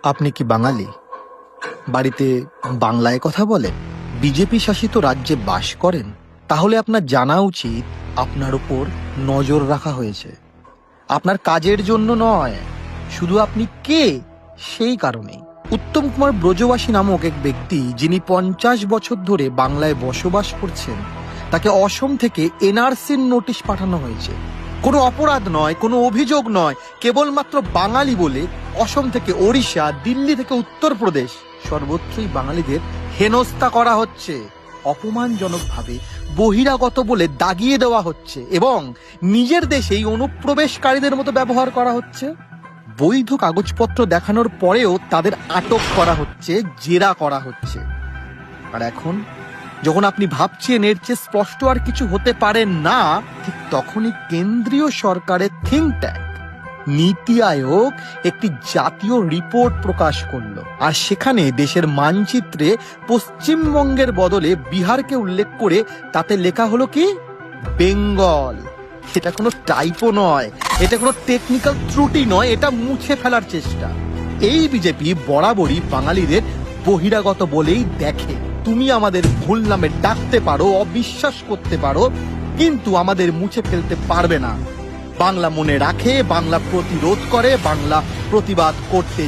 আপনি কি বাঙালি? বাড়িতে বাংলায় কথা বলেন? বিজেপি শাসিত রাজ্যে বাস করেন? তাহলে আপনার জানা উচিত আপনার উপর নজর রাখা হয়েছে। আপনার কাজের জন্য নয়, শুধু আপনি কে সেই কারণেই। উত্তম কুমার ব্রজবাসী নামক এক ব্যক্তি, যিনি 50 বছর ধরে বাংলায় বসবাস করছেন, তাকে অসম থেকে এনআরসির নোটিশ পাঠানো হয়েছে। কোনো অপরাধ নয়, কোনো অভিযোগ নয়, কেবলমাত্র বাঙালি বলে অসম থেকে ওড়িশা, দিল্লি থেকে উত্তরপ্রদেশ, সর্বত্রই বাঙালিদের হেনস্থা করা হচ্ছে। অপমানজনকভাবে বহিরাগত বলে দাগিয়ে দেওয়া হচ্ছে এবং নিজের দেশেই অনুপ্রবেশকারীদের মতো ব্যবহার করা হচ্ছে। বৈধ কাগজপত্র দেখানোর পরেও তাদের আটক করা হচ্ছে, জেরা করা হচ্ছে। আর এখন যখন আপনি ভাবছেন এর চেয়ে স্পষ্ট আর কিছু হতে পারে না, ঠিক তখনই কেন্দ্রীয় সরকারের থিঙ্ক ট্যাঙ্ক নীতি আয়োগ একটি জাতীয় রিপোর্ট প্রকাশ করলো। আর সেখানে দেশের মানচিত্রে পশ্চিমবঙ্গের বদলে বিহারকে উল্লেখ করে তাতে লেখা হলো কি বেঙ্গল। এটা কোনো টাইপো নয়, এটা কোনো টেকনিক্যাল ত্রুটি নয়, এটা মুছে ফেলার চেষ্টা। এই বিজেপি বরাবরই বাঙালিদের বহিরাগত বলেই দেখে। তুমি আমাদের ভুল নামে ডাকতে পারো, অবিশ্বাস করতে পারো, কিন্তু আমাদের মুছে ফেলতে পারবে না। বাংলা মনে রাখে, বাংলা প্রতিরোধ করে, বাংলা প্রতিবাদ করতে